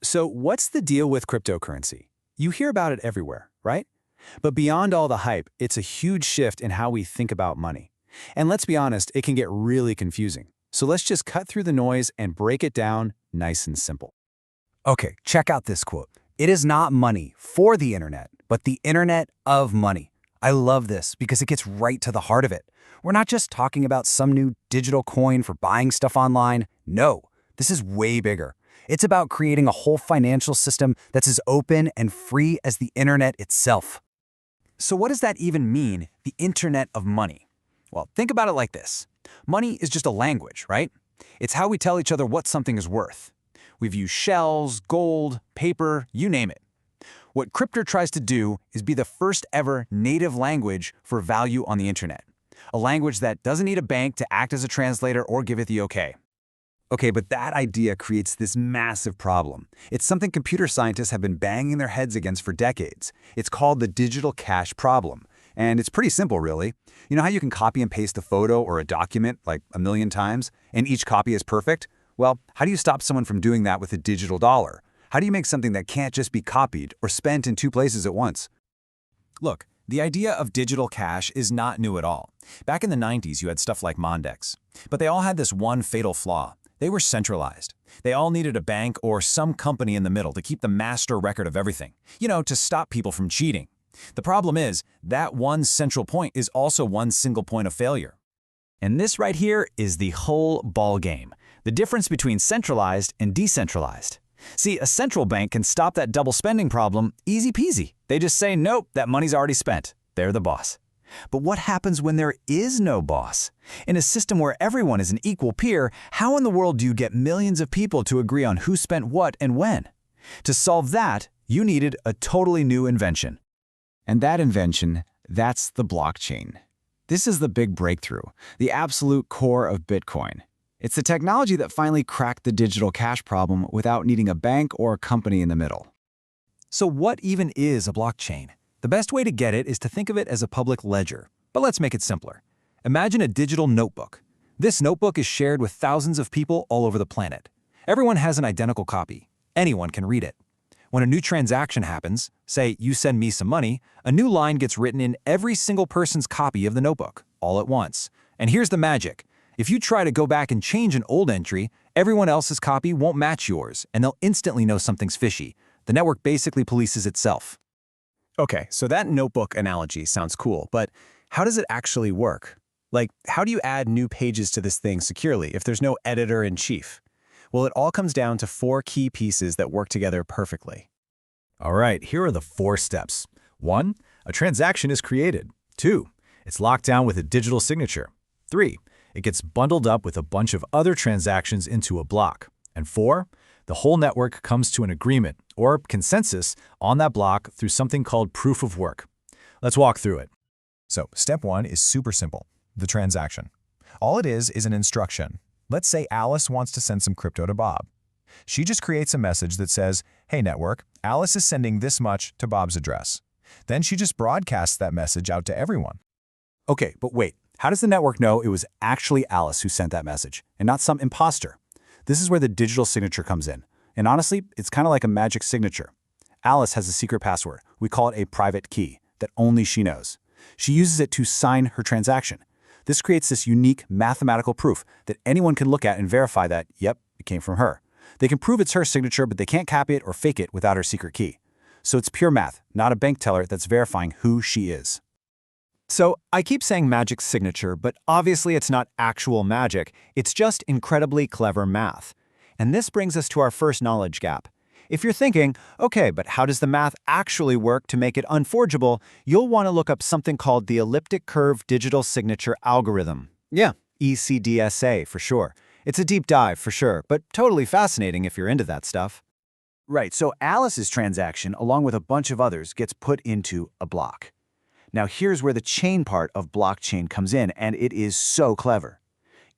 So what's the deal with cryptocurrency? You hear about it everywhere, right? But beyond all the hype, it's a huge shift in how we think about money. And let's be honest, it can get really confusing. So let's just cut through the noise and break it down nice and simple. Okay, check out this quote. It is not money for the internet, but the internet of money. I love this because it gets right to the heart of it. We're not just talking about some new digital coin for buying stuff online. No, this is way bigger. It's about creating a whole financial system that's as open and free as the internet itself. So what does that even mean, the internet of money? Well, think about it like this. Money is just a language, right? It's how we tell each other what something is worth. We've used shells, gold, paper, you name it. What crypto tries to do is be the first ever native language for value on the internet. A language that doesn't need a bank to act as a translator or give it the okay. Okay, but that idea creates this massive problem. It's something computer scientists have been banging their heads against for decades. It's called the digital cache problem. And it's pretty simple, really. You know how you can copy and paste a photo or a document like a million times, and each copy is perfect? Well, how do you stop someone from doing that with a digital dollar? How do you make something that can't just be copied or spent in two places at once? Look, the idea of digital cash is not new at all. Back in the 90s, you had stuff like Mondex. But they all had this one fatal flaw. They were centralized. They all needed a bank or some company in the middle to keep the master record of everything, to stop people from cheating. The problem is, that one central point is also one single point of failure. And this right here is the whole ball game, the difference between centralized and decentralized. See, a central bank can stop that double spending problem easy peasy. They just say, nope, that money's already spent. They're the boss. But what happens when there is no boss? In a system where everyone is an equal peer, how in the world do you get millions of people to agree on who spent what and when? To solve that, you needed a totally new invention. And that invention, that's the blockchain. This is the big breakthrough, the absolute core of Bitcoin. It's the technology that finally cracked the digital cash problem without needing a bank or a company in the middle. So what even is a blockchain? The best way to get it is to think of it as a public ledger. But let's make it simpler. Imagine a digital notebook. This notebook is shared with thousands of people all over the planet. Everyone has an identical copy. Anyone can read it. When a new transaction happens, say you send me some money, a new line gets written in every single person's copy of the notebook, all at once. And here's the magic. If you try to go back and change an old entry, everyone else's copy won't match yours, and they'll instantly know something's fishy. The network basically polices itself. Okay, so that notebook analogy sounds cool, but how does it actually work? Like, how do you add new pages to this thing securely if there's no editor-in-chief? Well, it all comes down to 4 key pieces that work together perfectly. All right, here are the 4 steps. 1. A transaction is created. 2. It's locked down with a digital signature. 3. It gets bundled up with a bunch of other transactions into a block. And 4. The whole network comes to an agreement, or consensus, on that block through something called proof of work. Let's walk through it. So, step 1 is super simple, the transaction. All it is an instruction. Let's say Alice wants to send some crypto to Bob. She just creates a message that says, hey network, Alice is sending this much to Bob's address. Then she just broadcasts that message out to everyone. Okay, but wait, how does the network know it was actually Alice who sent that message, and not some imposter? This is where the digital signature comes in. And honestly, it's kind of like a magic signature. Alice has a secret password. We call it a private key that only she knows. She uses it to sign her transaction. This creates this unique mathematical proof that anyone can look at and verify that, yep, it came from her. They can prove it's her signature, but they can't copy it or fake it without her secret key. So it's pure math, not a bank teller that's verifying who she is. So I keep saying magic signature, but obviously it's not actual magic. It's just incredibly clever math. And this brings us to our first knowledge gap. If you're thinking, okay, but how does the math actually work to make it unforgeable, you'll want to look up something called the elliptic curve digital signature algorithm. Yeah, ECDSA for sure. It's a deep dive for sure, but totally fascinating if you're into that stuff. Right, so Alice's transaction, along with a bunch of others, gets put into a block. Now here's where the chain part of blockchain comes in, and it is so clever.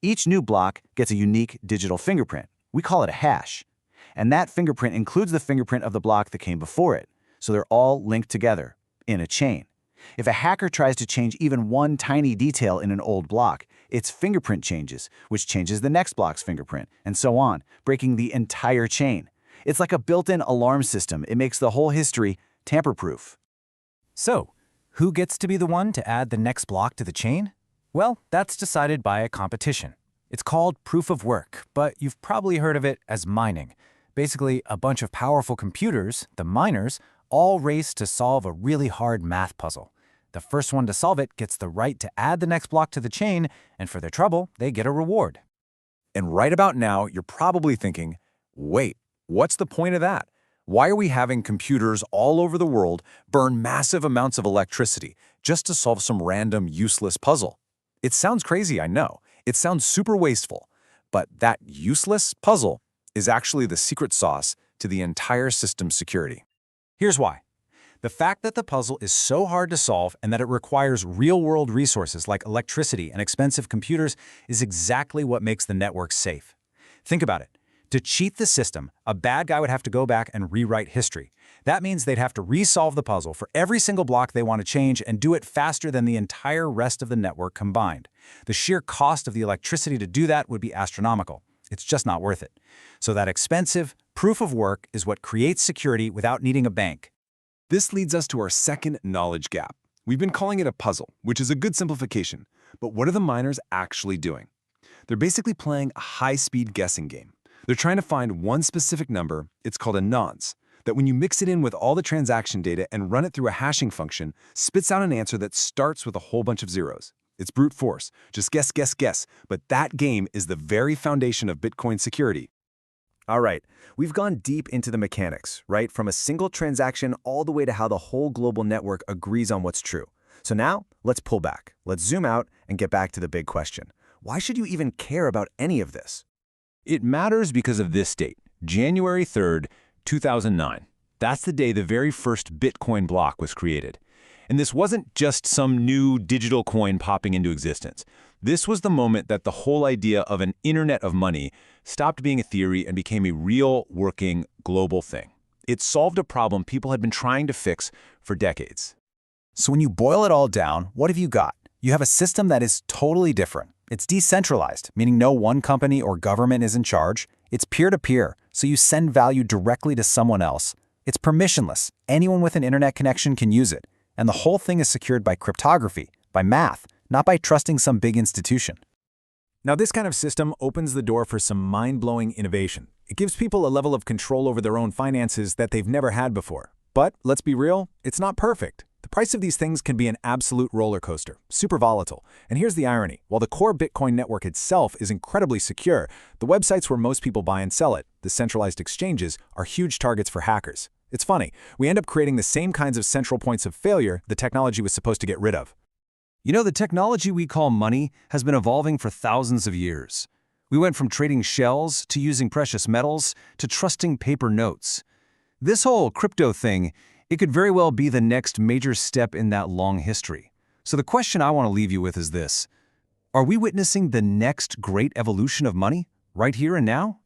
Each new block gets a unique digital fingerprint. We call it a hash. And that fingerprint includes the fingerprint of the block that came before it. So they're all linked together in a chain. If a hacker tries to change even one tiny detail in an old block, its fingerprint changes, which changes the next block's fingerprint, and so on, breaking the entire chain. It's like a built-in alarm system. It makes the whole history tamper-proof. So, who gets to be the one to add the next block to the chain? Well, that's decided by a competition. It's called proof of work, but you've probably heard of it as mining. Basically, a bunch of powerful computers, the miners, all race to solve a really hard math puzzle. The first one to solve it gets the right to add the next block to the chain, and for their trouble, they get a reward. And right about now, you're probably thinking, wait, what's the point of that? Why are we having computers all over the world burn massive amounts of electricity just to solve some random useless puzzle? It sounds crazy, I know. It sounds super wasteful. But that useless puzzle is actually the secret sauce to the entire system's security. Here's why. The fact that the puzzle is so hard to solve and that it requires real-world resources like electricity and expensive computers is exactly what makes the network safe. Think about it. To cheat the system, a bad guy would have to go back and rewrite history. That means they'd have to resolve the puzzle for every single block they want to change and do it faster than the entire rest of the network combined. The sheer cost of the electricity to do that would be astronomical. It's just not worth it. So that expensive proof of work is what creates security without needing a bank. This leads us to our second knowledge gap. We've been calling it a puzzle, which is a good simplification. But what are the miners actually doing? They're basically playing a high-speed guessing game. They're trying to find one specific number, it's called a nonce, that when you mix it in with all the transaction data and run it through a hashing function, spits out an answer that starts with a whole bunch of zeros. It's brute force. Just guess, guess, guess. But that game is the very foundation of Bitcoin security. All right, we've gone deep into the mechanics, right? From a single transaction all the way to how the whole global network agrees on what's true. So now, let's pull back. Let's zoom out and get back to the big question. Why should you even care about any of this? It matters because of this date, January 3rd, 2009. That's the day the very first Bitcoin block was created. And this wasn't just some new digital coin popping into existence. This was the moment that the whole idea of an internet of money stopped being a theory and became a real, working, global thing. It solved a problem people had been trying to fix for decades. So when you boil it all down, what have you got? You have a system that is totally different. It's decentralized, meaning no one company or government is in charge. It's peer-to-peer, so you send value directly to someone else. It's permissionless. Anyone with an internet connection can use it. And the whole thing is secured by cryptography, by math, not by trusting some big institution. Now, this kind of system opens the door for some mind-blowing innovation. It gives people a level of control over their own finances that they've never had before. But let's be real, it's not perfect. The price of these things can be an absolute roller coaster, super volatile. And here's the irony. While the core Bitcoin network itself is incredibly secure, the websites where most people buy and sell it, the centralized exchanges, are huge targets for hackers. It's funny, we end up creating the same kinds of central points of failure the technology was supposed to get rid of. You know, the technology we call money has been evolving for thousands of years. We went from trading shells to using precious metals to trusting paper notes. This whole crypto thing, it could very well be the next major step in that long history. So the question I want to leave you with is this. Are we witnessing the next great evolution of money right here and now?